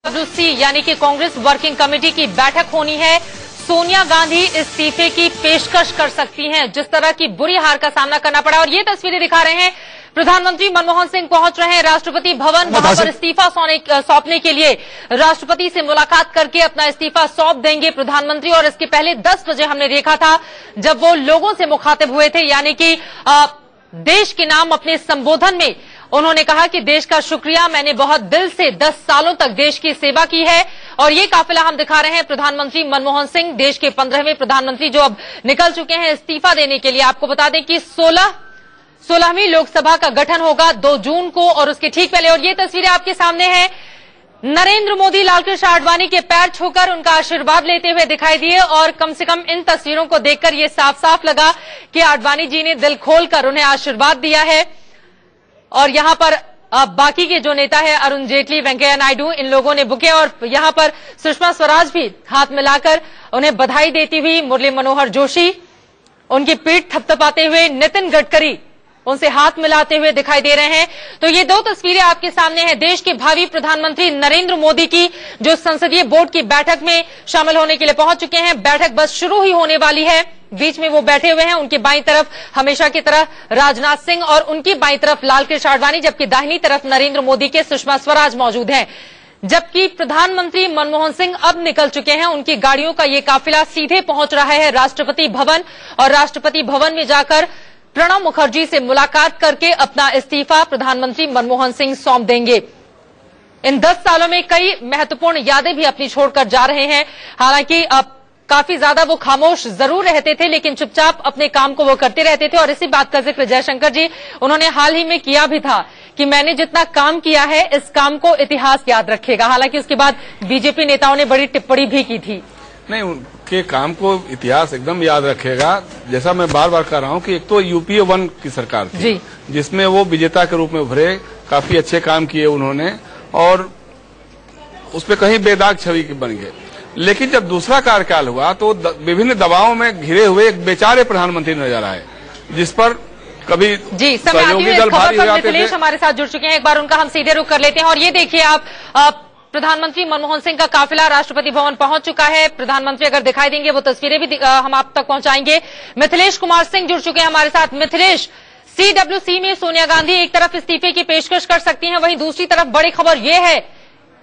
CWC यानी कि Congress working committee की बैठक होनी है। सोनिया गांधी इस्तीफे की पेशकश कर सकती हैं। जिस तरह की बुरी हार का सामना करना पड़ा, और ये तस्वीरें दिखा रहे हैं, प्रधानमंत्री मनमोहन सिंह पहुंच रहे हैं राष्ट्रपति भवन। वहां पर इस्तीफा सौंपने के लिए राष्ट्रपति से मुलाकात करके अपना इस्तीफा सौंप देंगे प्रधानमंत्री। और इसके पहले 10 बजे हमने देखा था जब वो लोगों से मुखातिब हुए थे, यानी कि देश के नाम अपने संबोधन में उन्होंने कहा कि देश का शुक्रिया, मैंने बहुत दिल से 10 सालों तक देश की सेवा की है। और ये काफिला हम दिखा रहे हैं प्रधानमंत्री मनमोहन सिंह, देश के 15वें प्रधानमंत्री जो अब निकल चुके हैं इस्तीफा देने के लिए। आपको बता दें कि 16वीं लोकसभा का गठन होगा 2 जून को, और उसके ठीक पहले, और ये तस्वीरें आपके सामने हैं, नरेंद्र मोदी लालकृष्ण आडवाणी के पैर छूकर उनका आशीर्वाद लेते हुए दिखाई दिए। और कम से कम इन तस्वीरों को देखकर ये साफ साफ लगा कि आडवाणी जी ने दिल खोलकर उन्हें आशीर्वाद दिया है। और यहां पर बाकी के जो नेता है, अरुण जेटली, वेंकैया नायडू, इन लोगों ने बुके, और यहां पर सुषमा स्वराज भी हाथ मिलाकर उन्हें बधाई देती हुई, मुरली मनोहर जोशी उनकी पीठ थपथपाते हुए, नितिन गडकरी उनसे हाथ मिलाते हुए दिखाई दे रहे हैं। तो ये 2 तस्वीरें आपके सामने हैं देश के भावी प्रधानमंत्री नरेंद्र मोदी की, जो संसदीय बोर्ड की बैठक में शामिल होने के लिए पहुंच चुके हैं। बैठक बस शुरू ही होने वाली है। बीच में वो बैठे हुए हैं, उनकी बाईं तरफ हमेशा की तरह राजनाथ सिंह और उनकी बाईं तरफ लालकृष्ण आडवाणी, जबकि दाहिनी तरफ नरेंद्र मोदी के सुषमा स्वराज मौजूद हैं। जबकि प्रधानमंत्री मनमोहन सिंह अब निकल चुके हैं, उनकी गाड़ियों का ये काफिला सीधे पहुंच रहा है राष्ट्रपति भवन, और राष्ट्रपति भवन में जाकर प्रणब मुखर्जी से मुलाकात करके अपना इस्तीफा प्रधानमंत्री मनमोहन सिंह सौंप देंगे। इन 10 सालों में कई महत्वपूर्ण यादें भी अपनी छोड़कर जा रहे हैं। हालांकि अब काफी ज्यादा वो खामोश जरूर रहते थे, लेकिन चुपचाप अपने काम को वो करते रहते थे। और इसी बात का जिक्र जयशंकर जी उन्होंने हाल ही में किया भी था कि मैंने जितना काम किया है, इस काम को इतिहास याद रखेगा। हालांकि उसके बाद बीजेपी नेताओं ने बड़ी टिप्पणी भी की थी। नहीं, उनके काम को इतिहास एकदम याद रखेगा। जैसा मैं बार बार कह रहा हूं कि एक तो यूपीए 1 की सरकार थी, जिसमें वो विजेता के रूप में उभरे, काफी अच्छे काम किए उन्होंने, और उस पर कहीं बेदाग छवि बन गए। लेकिन जब दूसरा कार्यकाल हुआ तो विभिन्न दबावों में घिरे हुए एक बेचारे प्रधानमंत्री नजर आए, जिस पर कभी सहयोगी दल भारी हो जाते थे। हमारे साथ जुड़ चुके हैं, एक बार उनका हम सीधे रुख कर लेते हैं। और ये देखिए आप प्रधानमंत्री मनमोहन सिंह का काफिला राष्ट्रपति भवन पहुंच चुका है। प्रधानमंत्री अगर दिखाई देंगे वो तस्वीरें भी हम आप तक पहुंचाएंगे। मिथिलेश कुमार सिंह जुड़ चुके हैं हमारे साथ। मिथिलेश, CWC में सोनिया गांधी एक तरफ इस्तीफे की पेशकश कर सकती हैं, वहीं दूसरी तरफ बड़ी खबर यह है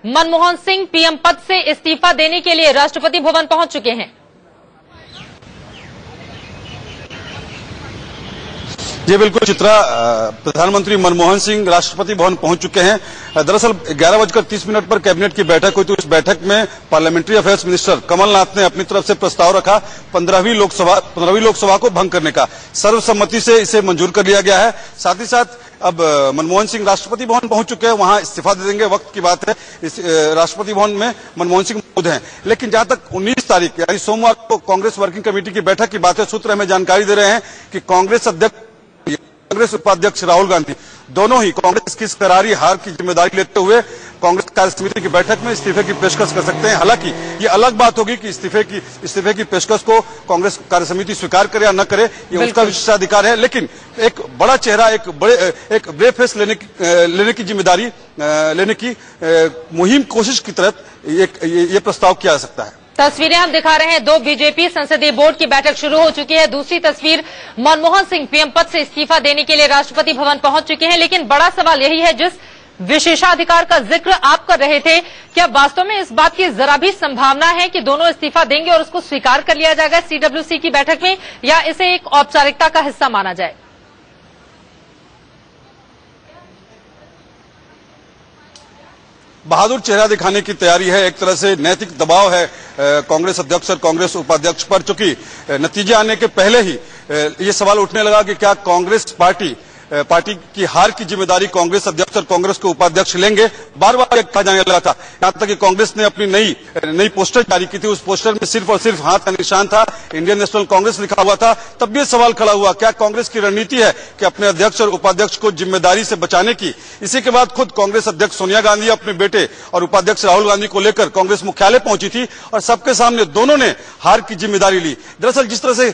मनमोहन सिंह पीएम पद से इस्तीफा देने के लिए राष्ट्रपति भवन पहुंच चुके हैं। जी बिल्कुल चित्रा, प्रधानमंत्री मनमोहन सिंह राष्ट्रपति भवन पहुंच चुके हैं। दरअसल 11:30 पर कैबिनेट की बैठक हुई, तो इस बैठक में पार्लियामेंट्री अफेयर्स मिनिस्टर कमलनाथ ने अपनी तरफ से प्रस्ताव रखा 15वीं लोकसभा को भंग करने का। सर्वसम्मति से इसे मंजूर कर लिया गया है। साथ ही साथ अब मनमोहन सिंह राष्ट्रपति भवन पहुंच चुके हैं, वहां इस्तीफा दे देंगे। वक्त की बात है, इस राष्ट्रपति भवन में मनमोहन सिंह मौजूद हैं। लेकिन जहां तक 19 तारीख यानी सोमवार को कांग्रेस वर्किंग कमेटी की बैठक की बात है, सूत्र हमें जानकारी दे रहे हैं कि कांग्रेस उपाध्यक्ष राहुल गांधी दोनों ही कांग्रेस की करारी हार की जिम्मेदारी लेते हुए कांग्रेस कार्य समिति की बैठक में इस्तीफे की पेशकश कर सकते हैं। हालांकि ये अलग बात होगी कि इस्तीफे की पेशकश को कांग्रेस कार्य समिति स्वीकार करे या न करे, ये उसका विशेषाधिकार है। लेकिन एक बड़ा चेहरा, एक ब्रेव फेस लेने की जिम्मेदारी लेने की मुहिम कोशिश की तरफ ये प्रस्ताव किया जा सकता है। तस्वीरें हम दिखा रहे हैं, 2 बीजेपी संसदीय बोर्ड की बैठक शुरू हो चुकी है। दूसरी तस्वीर मनमोहन सिंह पीएम पद से इस्तीफा देने के लिए राष्ट्रपति भवन पहुंच चुके हैं। लेकिन बड़ा सवाल यही है, जिस विशेषाधिकार का जिक्र आप कर रहे थे, क्या वास्तव में इस बात की जरा भी संभावना है कि दोनों इस्तीफा देंगे और उसको स्वीकार कर लिया जाएगा CWC की बैठक में, या इसे एक औपचारिकता का हिस्सा माना जाए? बहादुर चेहरा दिखाने की तैयारी है, एक तरह से नैतिक दबाव है कांग्रेस अध्यक्ष और कांग्रेस उपाध्यक्ष पर, चूंकि नतीजे आने के पहले ही ये सवाल उठने लगा कि क्या कांग्रेस पार्टी की हार की जिम्मेदारी कांग्रेस अध्यक्ष और कांग्रेस के उपाध्यक्ष लेंगे। बार बार कहा जाने लगा था, यहां तक कि कांग्रेस ने अपनी नई पोस्टर जारी की थी। उस पोस्टर में सिर्फ और सिर्फ हाथ का निशान था, इंडियन नेशनल कांग्रेस लिखा हुआ था। तब ये सवाल खड़ा हुआ, क्या कांग्रेस की रणनीति है कि अपने अध्यक्ष और उपाध्यक्ष को जिम्मेदारी से बचाने की। इसी के बाद खुद कांग्रेस अध्यक्ष सोनिया गांधी अपने बेटे और उपाध्यक्ष राहुल गांधी को लेकर कांग्रेस मुख्यालय पहुंची थी, और सबके सामने दोनों ने हार की जिम्मेदारी ली। दरअसल जिस तरह से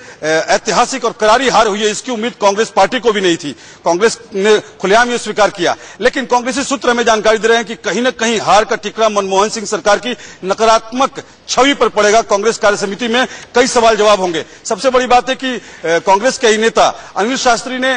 ऐतिहासिक और करारी हार हुई है, इसकी उम्मीद कांग्रेस पार्टी को भी नहीं थी। कांग्रेस ने खुलेआम ये स्वीकार किया। लेकिन कांग्रेसी सूत्र हमें जानकारी दे रहे हैं कि कहीं न कहीं हार का टिकरा मनमोहन सिंह सरकार की नकारात्मक छवि पर पड़ेगा। कांग्रेस कार्य समिति में कई सवाल जवाब होंगे। सबसे बड़ी बात है कि कांग्रेस के ही नेता अनिल शास्त्री ने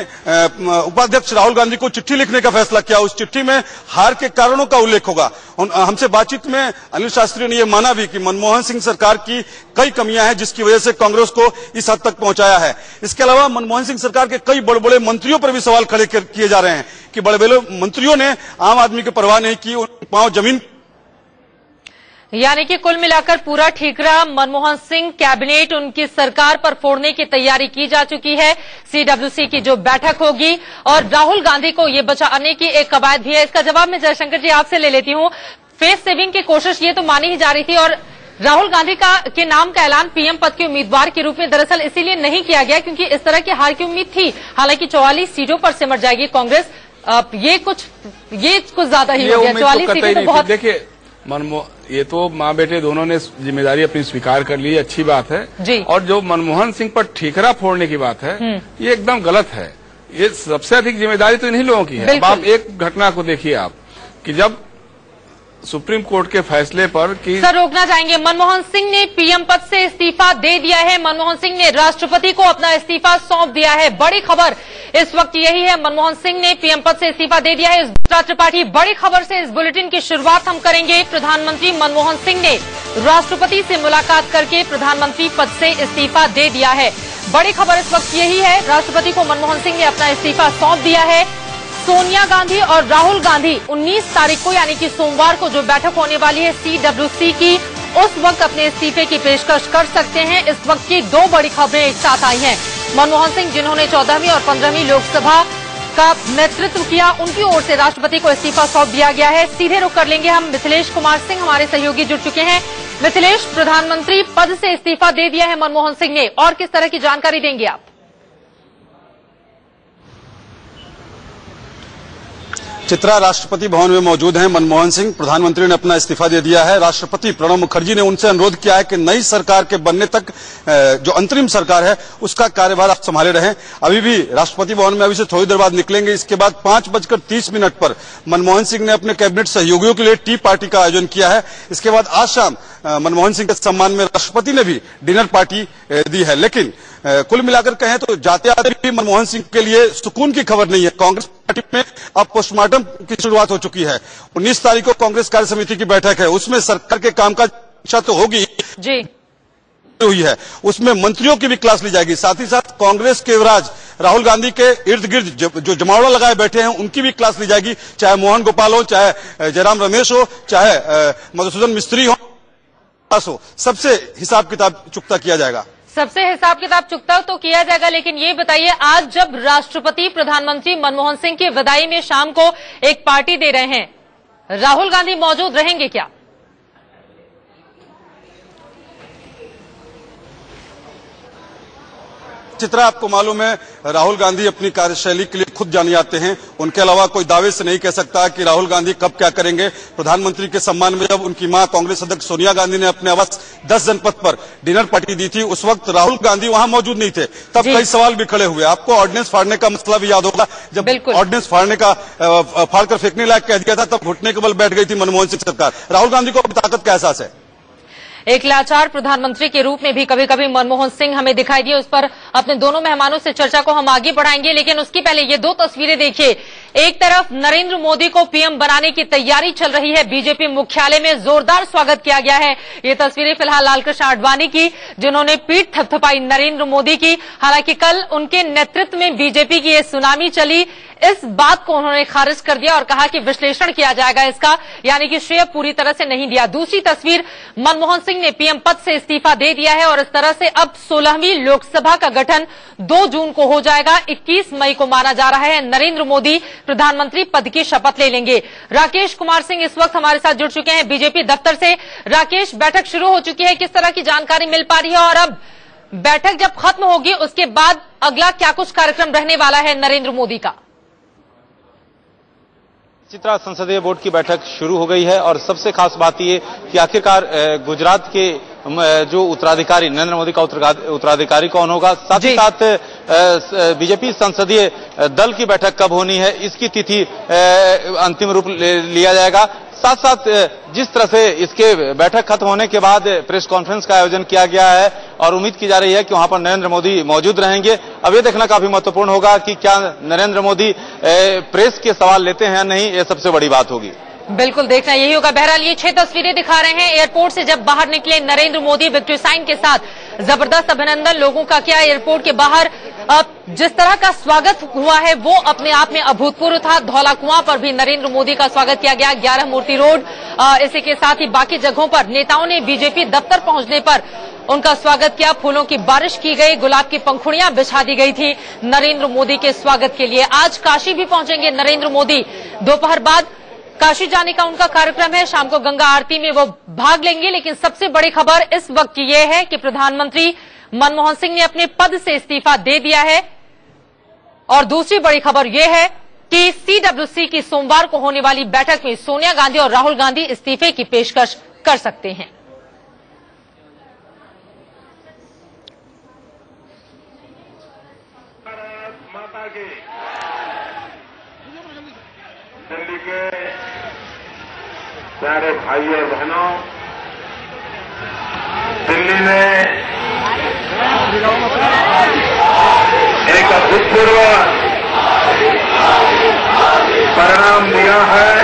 उपाध्यक्ष राहुल गांधी को चिट्ठी लिखने का फैसला किया। उस चिट्ठी में हार के कारणों का उल्लेख होगा। हमसे बातचीत में अनिल शास्त्री ने यह माना भी कि मनमोहन सिंह सरकार की कई कमियां हैं जिसकी वजह से कांग्रेस को इस हद तक पहुंचाया है। इसके अलावा मनमोहन सिंह सरकार के कई बड़े बड़े मंत्रियों पर भी सवाल खड़े किए जा रहे हैं कि बड़े बड़े मंत्रियों ने आम आदमी की परवाह नहीं की, उनके पांव जमीन। यानी कि कुल मिलाकर पूरा ठीकरा मनमोहन सिंह कैबिनेट उनकी सरकार पर फोड़ने की तैयारी की जा चुकी है। सीडब्ल्यूसी की जो बैठक होगी और राहुल गांधी को ये बचाने की एक कवायद भी है। इसका जवाब मैं जयशंकर जी आपसे ले लेती हूँ। फेस सेविंग की कोशिश ये तो मानी ही जा रही थी और राहुल गांधी के नाम का ऐलान पीएम पद के उम्मीदवार के रूप में दरअसल इसीलिए नहीं किया गया क्योंकि इस तरह की हार की उम्मीद थी। हालांकि 44 सीटों पर सिमट जाएगी कांग्रेस। ये कुछ ज्यादा ही हो गया। 44 सीटें तो बहुत। देखिए ये तो माँ बेटे दोनों ने जिम्मेदारी अपनी स्वीकार कर ली, अच्छी बात है जी। और जो मनमोहन सिंह पर ठीकरा फोड़ने की बात है ये एकदम गलत है। ये सबसे अधिक जिम्मेदारी तो इन्हीं लोगों की है। अब आप एक घटना को देखिए आप कि जब सुप्रीम कोर्ट के फैसले पर कि सर रोकना चाहेंगे, मनमोहन सिंह ने पीएम पद से इस्तीफा दे दिया है। मनमोहन सिंह ने राष्ट्रपति को अपना इस्तीफा सौंप दिया है। बड़ी खबर इस वक्त यही है, मनमोहन सिंह ने पीएम पद से इस्तीफा दे दिया है। त्रिपाठी, बड़ी खबर से इस बुलेटिन की शुरुआत हम करेंगे। प्रधानमंत्री मनमोहन सिंह ने राष्ट्रपति से मुलाकात करके प्रधानमंत्री पद से इस्तीफा दे दिया है। बड़ी खबर इस वक्त यही है, राष्ट्रपति को मनमोहन सिंह ने अपना इस्तीफा सौंप दिया है। सोनिया गांधी और राहुल गांधी 19 तारीख को यानी कि सोमवार को जो बैठक होने वाली है सीडब्ल्यूसी की, उस वक्त अपने इस्तीफे की पेशकश कर सकते हैं। इस वक्त की दो बड़ी खबरें एक साथ आई हैं। मनमोहन सिंह जिन्होंने 14वीं और 15वीं लोकसभा का नेतृत्व किया, उनकी ओर से राष्ट्रपति को इस्तीफा सौंप दिया गया है। सीधे रुख कर लेंगे हम मिथिलेश कुमार सिंह, हमारे सहयोगी जुड़ चुके हैं। मिथिलेश, प्रधानमंत्री पद से इस्तीफा दे दिया है मनमोहन सिंह ने, और किस तरह की जानकारी देंगे आप? चित्रा, राष्ट्रपति भवन में मौजूद हैं मनमोहन सिंह। प्रधानमंत्री ने अपना इस्तीफा दे दिया है। राष्ट्रपति प्रणब मुखर्जी ने उनसे अनुरोध किया है कि नई सरकार के बनने तक जो अंतरिम सरकार है उसका कार्यभार आप संभाले रहें। अभी भी राष्ट्रपति भवन में अभी से थोड़ी देर बाद निकलेंगे। इसके बाद 5:30 पर मनमोहन सिंह ने अपने कैबिनेट सहयोगियों के लिए टी पार्टी का आयोजन किया है। इसके बाद आज शाम मनमोहन सिंह के सम्मान में राष्ट्रपति ने भी डिनर पार्टी दी है। लेकिन कुल मिलाकर कहें तो जाते आते भी मनमोहन सिंह के लिए सुकून की खबर नहीं है। कांग्रेस पार्टी में अब पोस्टमार्टम की शुरुआत हो चुकी है। 19 तारीख को कांग्रेस कार्य समिति की बैठक है, उसमें सरकार के कामकाज समीक्षा तो होगी जी हुई है, उसमें मंत्रियों की भी क्लास ली जाएगी। साथ ही साथ कांग्रेस के युवराज राहुल गांधी के इर्द गिर्द जो जमावड़ा लगाए बैठे हैं उनकी भी क्लास ली जाएगी। चाहे मोहन गोपाल हो, चाहे जयराम रमेश हो, चाहे मधुसूदन मिस्त्री हो, सबसे हिसाब किताब चुकता किया जाएगा। सबसे हिसाब किताब चुकता तो किया जाएगा। लेकिन ये बताइए, आज जब राष्ट्रपति प्रधानमंत्री मनमोहन सिंह की विदाई में शाम को एक पार्टी दे रहे हैं, राहुल गांधी मौजूद रहेंगे क्या? चित्रा, आपको मालूम है राहुल गांधी अपनी कार्यशैली के लिए खुद जाने जाते हैं। उनके अलावा कोई दावे से नहीं कह सकता कि राहुल गांधी कब क्या करेंगे। प्रधानमंत्री के सम्मान में जब उनकी मां कांग्रेस अध्यक्ष सोनिया गांधी ने अपने आवास 10 जनपद पर डिनर पार्टी दी थी, उस वक्त राहुल गांधी वहां मौजूद नहीं थे। तब कई सवाल भी खड़े हुए। आपको ऑर्डिनेंस फाड़ने का मसला भी याद होगा। जब ऑर्डिनेंस फाड़कर फेंकने लायक कह दिया था, तब घुटने के बल बैठ गई थी मनमोहन सिंह सरकार। राहुल गांधी को अब ताकत का एहसास है। एक लाचार प्रधानमंत्री के रूप में भी कभी कभी मनमोहन सिंह हमें दिखाई दिए। उस पर अपने दोनों मेहमानों से चर्चा को हम आगे बढ़ाएंगे, लेकिन उसके पहले ये दो तस्वीरें देखिए। एक तरफ नरेंद्र मोदी को पीएम बनाने की तैयारी चल रही है। बीजेपी मुख्यालय में जोरदार स्वागत किया गया है। ये तस्वीरें फिलहाल लालकृष्ण आडवाणी की, जिन्होंने पीठ थपथपाई नरेंद्र मोदी की। हालांकि कल उनके नेतृत्व में बीजेपी की ये सुनामी चली, इस बात को उन्होंने खारिज कर दिया और कहा कि विश्लेषण किया जाएगा इसका, यानी कि श्रेय पूरी तरह से नहीं दिया। दूसरी तस्वीर, मनमोहन सिंह ने पीएम पद से इस्तीफा दे दिया है और इस तरह से अब 16वीं लोकसभा का गठन 2 जून को हो जाएगा। 21 मई को माना जा रहा है नरेंद्र मोदी प्रधानमंत्री पद की शपथ ले लेंगे। राकेश कुमार सिंह इस वक्त हमारे साथ जुड़ चुके हैं बीजेपी दफ्तर से। राकेश, बैठक शुरू हो चुकी है, किस तरह की जानकारी मिल पा रही है और अब बैठक जब खत्म होगी उसके बाद अगला क्या कुछ कार्यक्रम रहने वाला है नरेंद्र मोदी का? चित्रा, संसदीय बोर्ड की बैठक शुरू हो गई है और सबसे खास बात ये कि आखिरकार गुजरात के जो उत्तराधिकारी नरेंद्र मोदी का उत्तराधिकारी कौन होगा, साथ ही साथ बीजेपी संसदीय दल की बैठक कब होनी है, इसकी तिथि अंतिम रूप लिया जाएगा। साथ साथ जिस तरह से इसके बैठक खत्म होने के बाद प्रेस कॉन्फ्रेंस का आयोजन किया गया है और उम्मीद की जा रही है कि वहां पर नरेंद्र मोदी मौजूद रहेंगे। अब ये देखना काफी महत्वपूर्ण होगा कि क्या नरेंद्र मोदी प्रेस के सवाल लेते हैं या नहीं, ये सबसे बड़ी बात होगी। बिल्कुल देखना यही होगा। बहरहाल ये 6 तस्वीरें दिखा रहे हैं एयरपोर्ट से जब बाहर निकले नरेंद्र मोदी विक्ट्री साइन के साथ। जबरदस्त अभिनंदन लोगों का क्या एयरपोर्ट के बाहर जिस तरह का स्वागत हुआ है वो अपने आप में अभूतपूर्व था। धौला कुआं पर भी नरेंद्र मोदी का स्वागत किया गया, 11 मूर्ति रोड, इसी के साथ ही बाकी जगहों पर नेताओं ने बीजेपी दफ्तर पहुंचने पर उनका स्वागत किया। फूलों की बारिश की गई, गुलाब की पंखुड़ियां बिछा दी गई थी नरेंद्र मोदी के स्वागत के लिए। आज काशी भी पहुंचेंगे नरेंद्र मोदी, दोपहर बाद काशी जाने का उनका कार्यक्रम है, शाम को गंगा आरती में वो भाग लेंगे। लेकिन सबसे बड़ी खबर इस वक्त की यह है कि प्रधानमंत्री मनमोहन सिंह ने अपने पद से इस्तीफा दे दिया है और दूसरी बड़ी खबर यह है कि सीडब्ल्यूसी की सोमवार को होने वाली बैठक में सोनिया गांधी और राहुल गांधी इस्तीफे की पेशकश कर सकते हैं। दिल्ली के प्यारे भाइयों और बहनों, दिल्ली ने एक अभूतपूर्व परिणाम दिया है।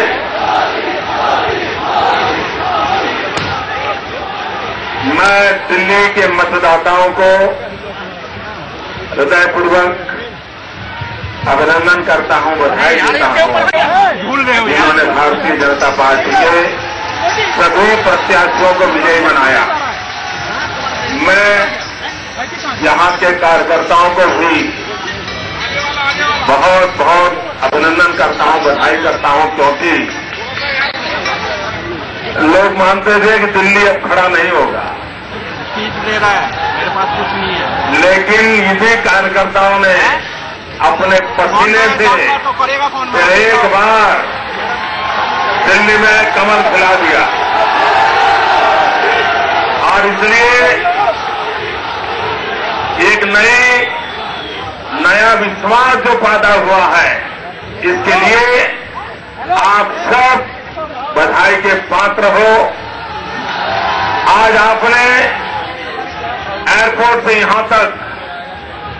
मैं दिल्ली के मतदाताओं को हृदयपूर्वक अभिनंदन करता हूं, बधाई देता हूं। जिन्होंने भारतीय जनता पार्टी के सभी प्रत्याशियों को विजयी बनाया। मैं यहां के कार्यकर्ताओं को भी बहुत बहुत अभिनंदन करता हूं, बधाई करता हूं, क्योंकि लोग मानते थे कि दिल्ली अब खड़ा नहीं होगा, दे रहा है, मेरे पास कुछ नहीं है, लेकिन इसी कार्यकर्ताओं ने अपने पसीने से एक बार दिल्ली में कमल खिला दिया और इसलिए एक नया विश्वास जो पैदा हुआ है, इसके लिए आप सब बधाई के पात्र हो। आज आपने एयरपोर्ट से यहां तक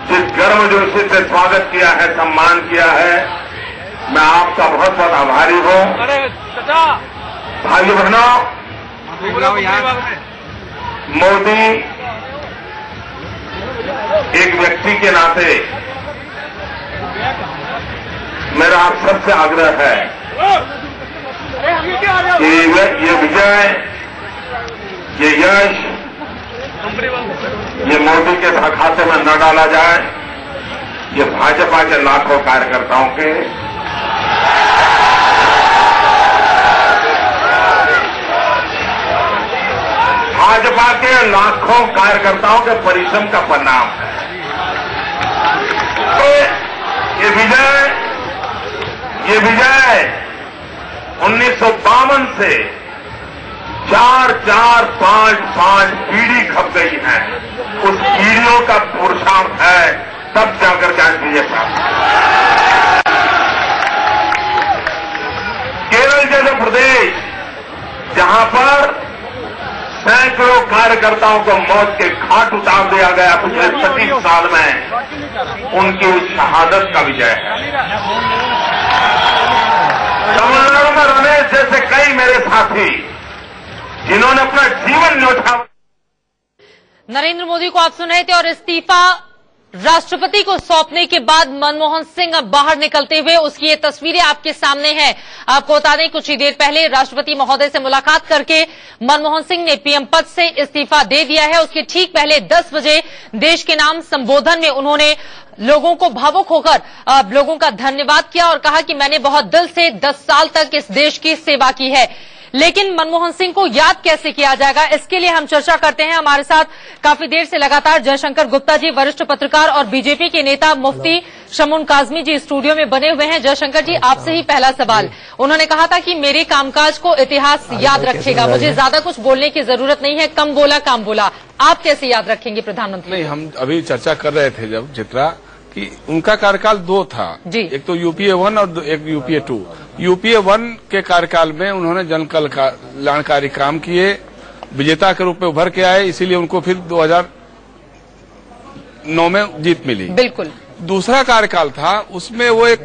जिस गर्मजोशी से स्वागत किया है, सम्मान किया है, मैं आपका बहुत बहुत आभारी हूं। भाइयों बहनों, मोदी एक व्यक्ति के नाते मेरा आप सबसे आग्रह है कि ये विजय, ये यश, ये मोदी के खाते में न डाला जाए, ये भाजपा के लाखों कार्यकर्ताओं के परिश्रम का परिणाम है। तो ये विजय 1952 से 4-4-5-5 पीढ़ी खप गई है, उस पीढ़ियों का पुरुषार्थ है, तब जाकर के आज विजय प्राप्त। केरल जैसे प्रदेश जहां पर सैकड़ों कार्यकर्ताओं को मौत के घाट उतार दिया गया पिछले 25 साल में, उनकी उस शहादत का विजय है। तमिलनाडु में रमेश जैसे कई मेरे साथी जिन्होंने अपना जीवन न्यौछावर। नरेंद्र मोदी को आप सुन रहे थे और इस्तीफा राष्ट्रपति को सौंपने के बाद मनमोहन सिंह अब बाहर निकलते हुए, उसकी ये तस्वीरें आपके सामने हैं। आपको बता दें कुछ ही देर पहले राष्ट्रपति महोदय से मुलाकात करके मनमोहन सिंह ने पीएम पद से इस्तीफा दे दिया है। उसके ठीक पहले 10 बजे देश के नाम संबोधन में उन्होंने लोगों को भावुक होकर लोगों का धन्यवाद किया और कहा कि मैंने बहुत दिल से 10 साल तक इस देश की सेवा की है। लेकिन मनमोहन सिंह को याद कैसे किया जाएगा, इसके लिए हम चर्चा करते हैं। हमारे साथ काफी देर से लगातार जयशंकर गुप्ता जी, वरिष्ठ पत्रकार और बीजेपी के नेता मुफ्ती शमून काजमी जी स्टूडियो में बने हुए हैं। जयशंकर जी, आपसे ही पहला सवाल। उन्होंने कहा था कि मेरे कामकाज को इतिहास याद रखेगा, मुझे ज्यादा कुछ बोलने की जरूरत नहीं है, कम बोला काम बोला। आप कैसे याद रखेंगे प्रधानमंत्री? नहीं, हम अभी चर्चा कर रहे थे जब चित्रा कि उनका कार्यकाल 2 था जी। एक तो यूपीए 1 और एक यूपीए 2। यूपीए 1 के कार्यकाल में उन्होंने जन कल्याणकारी काम किए, विजेता के रूप में उभर के आए, इसीलिए उनको फिर 2009 में जीत मिली। बिल्कुल। दूसरा कार्यकाल था, उसमें वो एक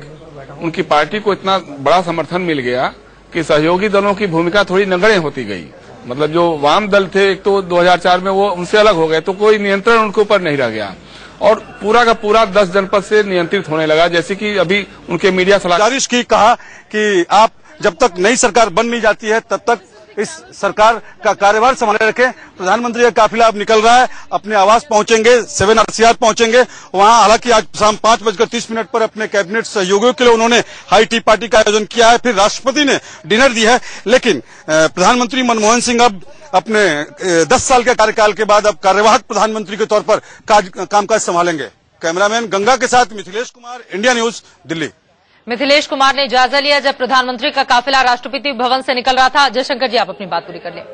उनकी पार्टी को इतना बड़ा समर्थन मिल गया कि सहयोगी दलों की भूमिका थोड़ी नगण्य होती गई। मतलब जो वाम दल थे, एक तो 2004 में वो उनसे अलग हो गए, तो कोई नियंत्रण उनके ऊपर नहीं रह गया और पूरा का पूरा 10 जनपद से नियंत्रित होने लगा। जैसे कि अभी उनके मीडिया सलाहकार की कहा कि आप जब तक नई सरकार बन नहीं जाती है तब तक इस सरकार का कार्यभार संभाले रखें। प्रधानमंत्री का काफिला अब निकल रहा है, अपने आवास पहुंचेंगे, 7 RCR पहुंचेंगे वहां। हालांकि आज शाम 5:30 पर अपने कैबिनेट सहयोगियों के लिए उन्होंने हाई टी पार्टी का आयोजन किया है, फिर राष्ट्रपति ने डिनर दी है। लेकिन प्रधानमंत्री मनमोहन सिंह अब अपने 10 साल के कार्यकाल के बाद अब कार्यवाहक प्रधानमंत्री के तौर पर कामकाज संभालेंगे। कैमरामैन गंगा के साथ मिथिलेश कुमार, इंडिया न्यूज, दिल्ली। मिथिलेश कुमार ने जायजा लिया जब प्रधानमंत्री का काफिला राष्ट्रपति भवन से निकल रहा था। जयशंकर जी, आप अपनी बात पूरी कर लें।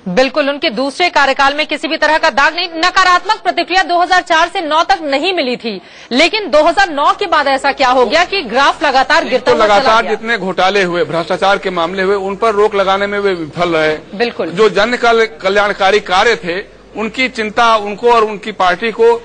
बिल्कुल, उनके दूसरे कार्यकाल में किसी भी तरह का दाग नहीं। नकारात्मक प्रतिक्रिया 2004 से 9 तक नहीं मिली थी, लेकिन 2009 के बाद ऐसा क्या हो गया कि ग्राफ लगातार गिरता हुआ चला गया। लगातार जितने घोटाले हुए, भ्रष्टाचार के मामले हुए, उन पर रोक लगाने में वे विफल रहे। बिल्कुल। जो जन कल्याणकारी कार्य थे, उनकी चिंता उनको और उनकी पार्टी को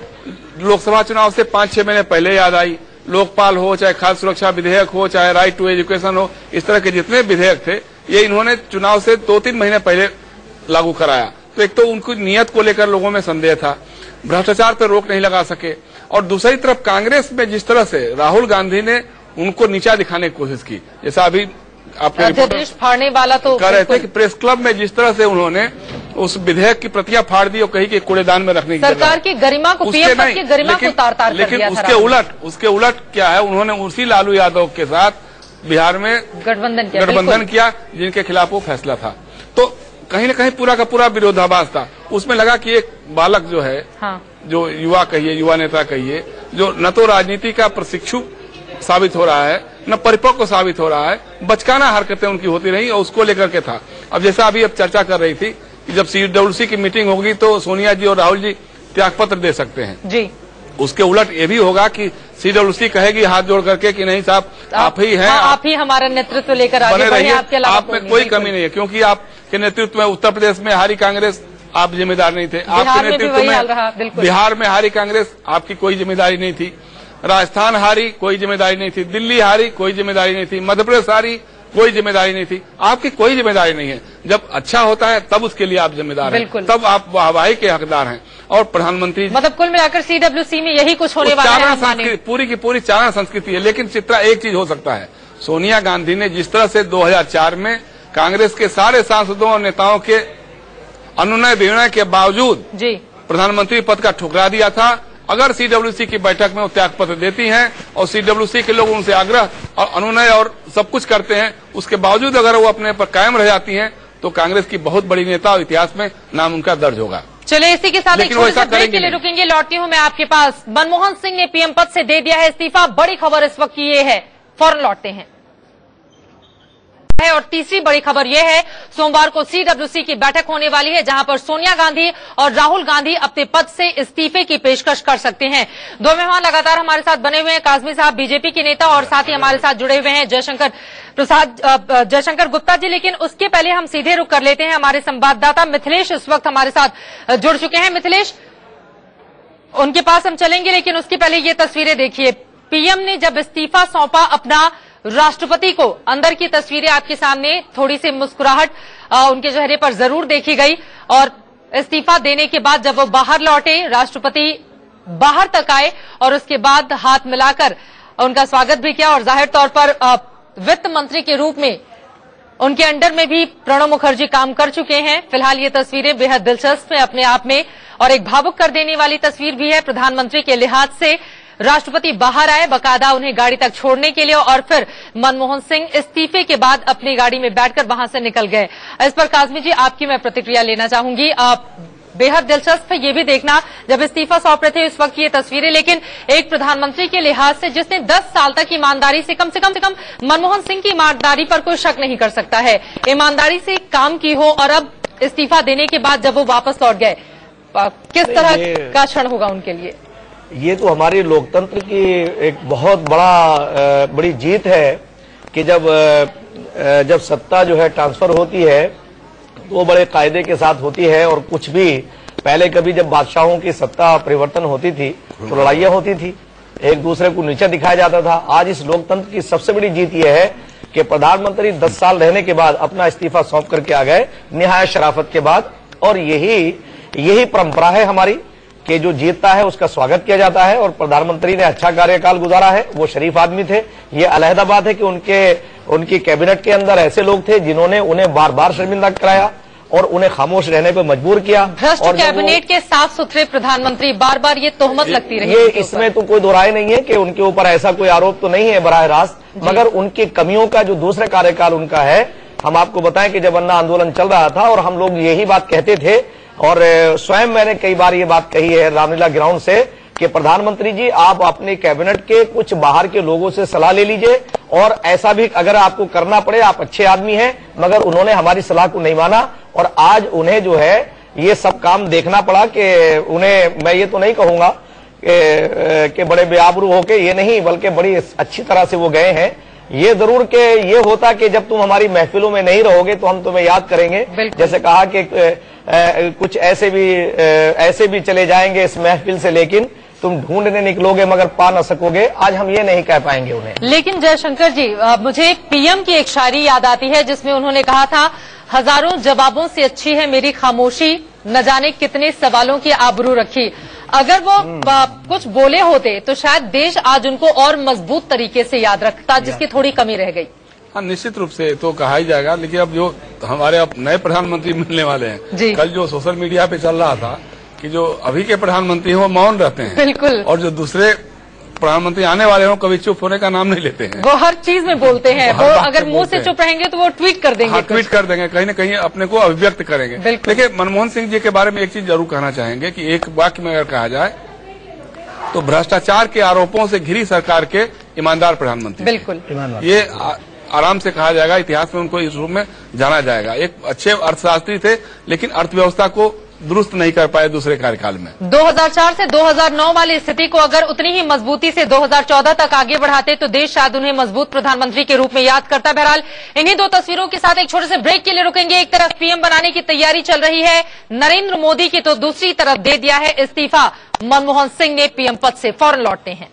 लोकसभा चुनाव से 5-6 महीने पहले याद आई। लोकपाल हो, चाहे खाद्य सुरक्षा विधेयक हो, चाहे राइट टू एजुकेशन हो, इस तरह के जितने विधेयक थे, ये इन्होंने चुनाव से 2-3 महीने पहले लागू कराया। तो एक तो उनकी नियत को लेकर लोगों में संदेह था, भ्रष्टाचार पर रोक नहीं लगा सके। और दूसरी तरफ कांग्रेस में जिस तरह से राहुल गांधी ने उनको नीचा दिखाने की कोशिश की, जैसा अभी आपने फाड़ने वाला तो कह रहे थे कि प्रेस क्लब में जिस तरह से उन्होंने उस विधेयक की प्रतियां फाड़ दी और कही कि कूड़ेदान में रखने की सरकार की गरिमा को, पीएम पद की गरिमा को तार-तार कर दिया था। लेकिन उसके उलट क्या है, उन्होंने उसी लालू यादव के साथ बिहार में गठबंधन किया जिनके खिलाफ वो फैसला था। तो कहीं न कहीं पूरा का पूरा विरोधाभास था। उसमें लगा कि एक बालक जो है, जो युवा कहिए, युवा नेता कहिए, जो न तो राजनीति का प्रशिक्षु साबित हो रहा है, न परिपक्व साबित हो रहा है, बचकाना हरकतें उनकी होती रही और उसको लेकर के था। अब जैसा अभी अब चर्चा कर रही थी कि जब CWC की मीटिंग होगी तो सोनिया जी और राहुल जी त्यागपत्र दे सकते हैं जी। उसके उलट ये भी होगा कि CWC कहेगी हाथ जोड़ करके कि नहीं साहब, आप ही हैं, आप ही हमारा नेतृत्व लेकर आगे बढ़े, आपके अलावा आप में कोई कमी नहीं है, क्योंकि आपके नेतृत्व में उत्तर प्रदेश में हारी कांग्रेस, आप जिम्मेदार नहीं थे। आपके नेतृत्व में बिहार में हारी कांग्रेस, आपकी कोई जिम्मेदारी नहीं थी। राजस्थान हारी, कोई जिम्मेदारी नहीं थी। दिल्ली हारी, कोई जिम्मेदारी नहीं थी। मध्य प्रदेश हारी, कोई जिम्मेदारी नहीं थी। आपकी कोई जिम्मेदारी नहीं है। जब अच्छा होता है तब उसके लिए आप जिम्मेदार हैं, तब आप वाहवाही के हकदार हैं। और प्रधानमंत्री मतलब कुल मिलाकर CWC में यही कुछ होने वाला है। पूरी की पूरी चारण संस्कृति है। लेकिन चित्रा एक चीज हो सकता है, सोनिया गांधी ने जिस तरह से 2004 में कांग्रेस के सारे सांसदों और नेताओं के अनुनय विनय के बावजूद जी प्रधानमंत्री पद का ठुकरा दिया था, अगर CWC की बैठक में वो त्यागपत्र देती हैं और CWC के लोग उनसे आग्रह और अनुनय और सब कुछ करते हैं, उसके बावजूद अगर वो अपने पर कायम रह जाती हैं, तो कांग्रेस की बहुत बड़ी नेता और इतिहास में नाम उनका दर्ज होगा। चलिए इसी के साथ एक छोटे से ब्रेक के लिए रुकेंगे, लौटती हूँ मैं आपके पास। मनमोहन सिंह ने PM पद से दे दिया है इस्तीफा, बड़ी खबर इस वक्त की ये है, फौरन लौटते हैं। और तीसरी बड़ी खबर यह है, सोमवार को CWC की बैठक होने वाली है, जहां पर सोनिया गांधी और राहुल गांधी अपने पद से इस्तीफे की पेशकश कर सकते हैं। दो मेहमान लगातार हमारे साथ बने हुए हैं, काजमी साहब बीजेपी के नेता, और साथ ही हमारे साथ जुड़े हुए हैं जयशंकर गुप्ता जी। लेकिन उसके पहले हम सीधे रुख कर लेते हैं, हमारे संवाददाता मिथिलेश इस वक्त हमारे साथ जुड़ चुके हैं। मिथिलेश, उनके पास हम चलेंगे, लेकिन उसके पहले ये तस्वीरें देखिए। PM ने जब इस्तीफा सौंपा अपना राष्ट्रपति को, अंदर की तस्वीरें आपके सामने, थोड़ी सी मुस्कुराहट उनके चेहरे पर जरूर देखी गई। और इस्तीफा देने के बाद जब वो बाहर लौटे, राष्ट्रपति बाहर तक आए और उसके बाद हाथ मिलाकर उनका स्वागत भी किया। और जाहिर तौर पर वित्त मंत्री के रूप में उनके अंडर में भी प्रणब मुखर्जी काम कर चुके हैं। फिलहाल ये तस्वीरें बेहद दिलचस्प है अपने आप में, और एक भावुक कर देने वाली तस्वीर भी है। प्रधानमंत्री के लिहाज से राष्ट्रपति बाहर आए, बकायदा उन्हें गाड़ी तक छोड़ने के लिए, और फिर मनमोहन सिंह इस्तीफे के बाद अपनी गाड़ी में बैठकर वहां से निकल गए। इस पर काजमी जी आपकी मैं प्रतिक्रिया लेना चाहूंगी। बेहद दिलचस्प है ये भी देखना, जब इस्तीफा सौंप रहे थे इस वक्त ये तस्वीरें, लेकिन एक प्रधानमंत्री के लिहाज से जिसने 10 साल तक ईमानदारी से कम मनमोहन सिंह की ईमानदारी पर कोई शक नहीं कर सकता है, ईमानदारी से काम की हो और अब इस्तीफा देने के बाद जब वो वापस लौट गए, किस तरह का क्षण होगा उनके लिए? ये तो हमारी लोकतंत्र की एक बहुत बड़ी जीत है कि जब सत्ता जो है ट्रांसफर होती है तो बड़े कायदे के साथ होती है। और कुछ भी पहले कभी जब बादशाहों की सत्ता परिवर्तन होती थी तो लड़ाइयां होती थी, एक दूसरे को नीचा दिखाया जाता था। आज इस लोकतंत्र की सबसे बड़ी जीत यह है कि प्रधानमंत्री 10 साल रहने के बाद अपना इस्तीफा सौंप करके आ गए निहायत शराफत के बाद। और यही परंपरा है हमारी कि जो जीतता है उसका स्वागत किया जाता है। और प्रधानमंत्री ने अच्छा कार्यकाल गुजारा है, वो शरीफ आदमी थे। ये अलहदा बात है कि उनकी कैबिनेट के अंदर ऐसे लोग थे जिन्होंने उन्हें बार बार शर्मिंदा कराया और उन्हें खामोश रहने पर मजबूर किया। भ्रष्ट कैबिनेट के साफ सुथरे प्रधानमंत्री, बार बार ये तोहमत लगती रही। ये इसमें तो कोई दो राय नहीं है कि उनके ऊपर ऐसा कोई आरोप तो नहीं है बराह रास्त, मगर उनकी कमियों का जो दूसरा कार्यकाल उनका है। हम आपको बताएं कि जब अन्ना आंदोलन चल रहा था और हम लोग यही बात कहते थे और स्वयं मैंने कई बार ये बात कही है रामलीला ग्राउंड से कि प्रधानमंत्री जी आप अपने कैबिनेट के कुछ बाहर के लोगों से सलाह ले लीजिए और ऐसा भी अगर आपको करना पड़े, आप अच्छे आदमी हैं, मगर उन्होंने हमारी सलाह को नहीं माना और आज उन्हें जो है ये सब काम देखना पड़ा कि उन्हें, मैं ये तो नहीं कहूंगा कि बड़े बेआबरू होके, ये नहीं, बल्कि बड़ी अच्छी तरह से वो गए हैं। ये जरूर कि ये होता कि जब तुम हमारी महफिलों में नहीं रहोगे तो हम तुम्हें याद करेंगे। जैसे कहा कि कुछ ऐसे भी चले जाएंगे इस महफिल से, लेकिन तुम ढूंढने निकलोगे मगर पा न सकोगे। आज हम ये नहीं कह पाएंगे उन्हें। लेकिन जयशंकर जी, मुझे पीएम की एक शायरी याद आती है जिसमें उन्होंने कहा था, हजारों जवाबों से अच्छी है मेरी खामोशी, न जाने कितने सवालों की आबरू रखी। अगर वो कुछ बोले होते तो शायद देश आज उनको और मजबूत तरीके से याद रखता, जिसकी थोड़ी कमी रह गई। हाँ, निश्चित रूप से तो कहा ही जाएगा। लेकिन अब जो हमारे अब नए प्रधानमंत्री मिलने वाले हैं, कल जो सोशल मीडिया पे चल रहा था कि जो अभी के प्रधानमंत्री हैं वो मौन रहते हैं, बिल्कुल, और जो दूसरे प्रधानमंत्री आने वाले हों कभी चुप होने का नाम नहीं लेते हैं। वो हर चीज में बोलते हैं। वो अगर मुंह से चुप रहेंगे तो वो ट्वीट कर देंगे। हाँ, ट्वीट कर देंगे, कहीं न कहीं अपने को अभिव्यक्त करेंगे। देखिए, मनमोहन सिंह जी के बारे में एक चीज जरूर कहना चाहेंगे कि एक वाक्य में अगर कहा जाए तो भ्रष्टाचार के आरोपों से घिरी सरकार के ईमानदार प्रधानमंत्री, बिल्कुल, ये आराम से कहा जाएगा। इतिहास में उनको इस रूप में जाना जाएगा। एक अच्छे अर्थशास्त्री थे, लेकिन अर्थव्यवस्था को दुरुस्त नहीं कर पाए दूसरे कार्यकाल में। 2004 से 2009 वाली स्थिति को अगर उतनी ही मजबूती से 2014 तक आगे बढ़ाते तो देश शायद उन्हें मजबूत प्रधानमंत्री के रूप में याद करता। बहरहाल इन्हीं दो तस्वीरों के साथ एक छोटे से ब्रेक के लिए रुकेंगे। एक तरफ पीएम बनाने की तैयारी चल रही है नरेंद्र मोदी की, तो दूसरी तरफ दे दिया है इस्तीफा मनमोहन सिंह ने पीएम पद से। फौरन लौटते हैं।